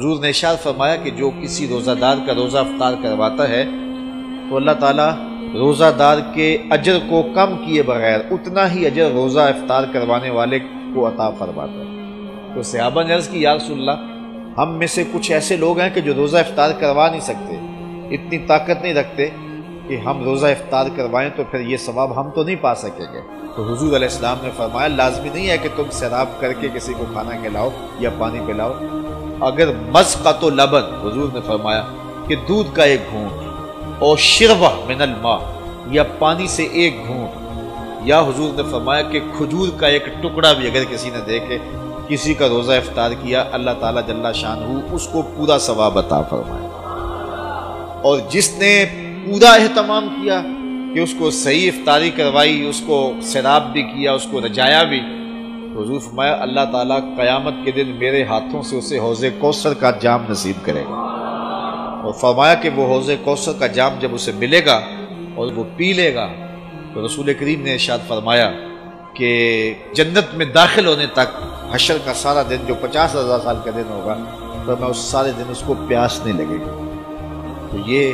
حضور نے ارشاد فرمایا کہ جو کسی روزہ دار کا روزہ افطار کرواتا ہے تو اللہ تعالیٰ روزہ دار کے اجر کو کم کیے بغیر اتنا ہی اجر روزہ افطار کروانے والے کو عطا فرماتا ہے۔ تو صحابہ نے عرض کی یا رسول اللہ، ہم میں سے کچھ ایسے لوگ ہیں کہ جو روزہ افطار کروا نہیں سکتے، اتنی طاقت نہیں رکھتے کہ ہم روزہ افطار کروائیں تو پھر یہ ثواب ہم تو نہیں پا سکیں گے۔ تو حضور علیہ السلام نے فرمایا لازمی نہیں ہے کہ تم سیراب کر کے کسی کو کھانا کھلاؤ یا پانی پلاؤ، اگر مذقۃ لبن، حضور نے فرمایا کہ دودھ کا ایک گھونٹ، اور شربہ من الماء، یا پانی سے ایک گھونٹ، یا حضور نے فرمایا کہ کھجور کا ایک ٹکڑا بھی اگر کسی نے دے کے کسی کا روزہ افطار کیا، اللہ تعالیٰ جل شانہ اس کو پورا ثواب عطا فرمائے۔ اور جس نے پورا اہتمام کیا کہ اس کو صحیح افطاری کروائی، اس کو سیراب بھی کیا، اس کو رجایا بھی، تو حضور فرمایا اللہ تعالیٰ قیامت کے دن میرے ہاتھوں سے اسے حوض کوثر کا جام نصیب کرے گا، اور فرمایا کہ وہ حوض کوثر کا جام جب اسے ملے گا اور وہ پی لے گا تو رسول کریم نے ارشاد فرمایا کہ جنت میں داخل ہونے تک حشر کا سارا دن جو 50,000 سال کا دن ہوگا تو میں اس سارے دن اس کو پیاس نہیں لگے گی۔ تو یہ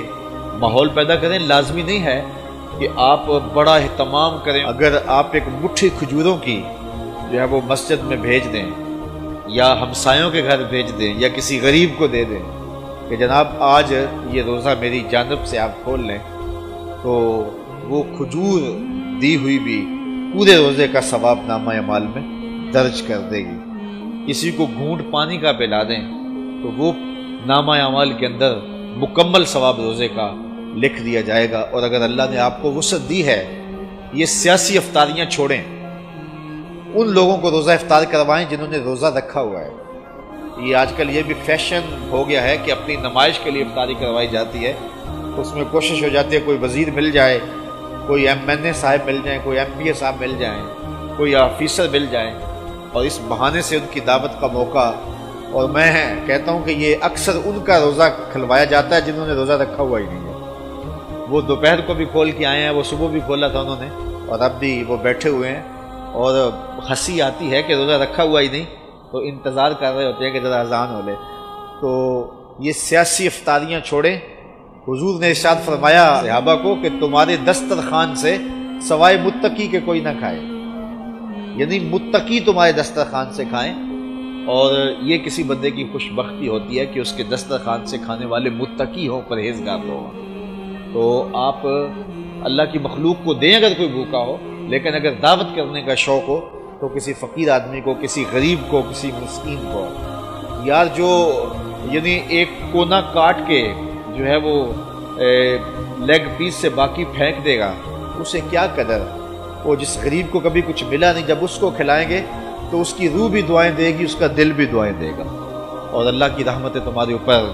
ماحول پیدا کریں، لازمی نہیں ہے کہ آپ بڑا اہتمام کریں۔ اگر آپ ایک مٹھی کھجوروں کی جو ہے وہ مسجد میں بھیج دیں یا ہمسایوں کے گھر بھیج دیں یا کسی غریب کو دے دیں کہ جناب آج یہ روزہ میری جانب سے آپ کھول لیں، تو وہ کھجور دی ہوئی بھی پورے روزے کا ثواب نامہ اعمال میں درج کر دے گی۔ کسی کو گھونٹ پانی کا پلا دیں تو وہ نامہ اعمال کے اندر مکمل ثواب روزے کا لکھ دیا جائے گا۔ اور اگر اللہ نے آپ کو وسعت دی ہے، یہ سیاسی افطاریاں چھوڑیں، ان لوگوں کو روزہ افطار کروائیں جنہوں نے روزہ رکھا ہوا ہے۔ یہ آج کل یہ بھی فیشن ہو گیا ہے کہ اپنی نمائش کے لیے افطاری کروائی جاتی ہے، اس میں کوشش ہو جاتی ہے کوئی وزیر مل جائے، کوئی MNA صاحب مل جائیں، کوئی MPA صاحب مل جائیں، کوئی آفیسر مل جائیں، اور اس بہانے سے ان کی دعوت کا موقع۔ اور میں کہتا ہوں کہ یہ اکثر ان کا روزہ کھلوایا جاتا ہے جنہوں نے روزہ رکھا ہوا ہی نہیں ہے۔ وہ دوپہر کو بھی کھول کے آئے ہیں، وہ صبح بھی کھولا تھا انہوں نے، اور اب بھی وہ بیٹھے ہوئے ہیں، اور ہنسی آتی ہے کہ روزہ رکھا ہوا ہی نہیں، تو انتظار کر رہے ہوتے ہیں کہ ذرا اذان ہو لے۔ تو یہ سیاسی افطاریاں چھوڑیں۔ حضور نے ارشاد فرمایا صحابہ کو کہ تمہارے دسترخوان سے سوائے متقی کے کوئی نہ کھائے، یعنی متقی تمہارے دسترخوان سے کھائیں، اور یہ کسی بندے کی خوش بختی ہوتی ہے کہ اس کے دسترخوان سے کھانے والے متقی ہوں، پرہیزگار لوگ ہوں۔ تو آپ اللہ کی مخلوق کو دیں اگر کوئی بھوکا ہو، لیکن اگر دعوت کرنے کا شوق ہو تو کسی فقیر آدمی کو، کسی غریب کو، کسی مسکین کو۔ یار جو یعنی ایک کونا کاٹ کے جو ہے وہ لیگ پیس سے باقی پھینک دے گا، اسے کیا قدر؟ وہ جس غریب کو کبھی کچھ ملا نہیں، جب اس کو کھلائیں گے تو اس کی روح بھی دعائیں دے گی، اس کا دل بھی دعائیں دے گا، اور اللہ کی رحمتیں تمہارے اوپر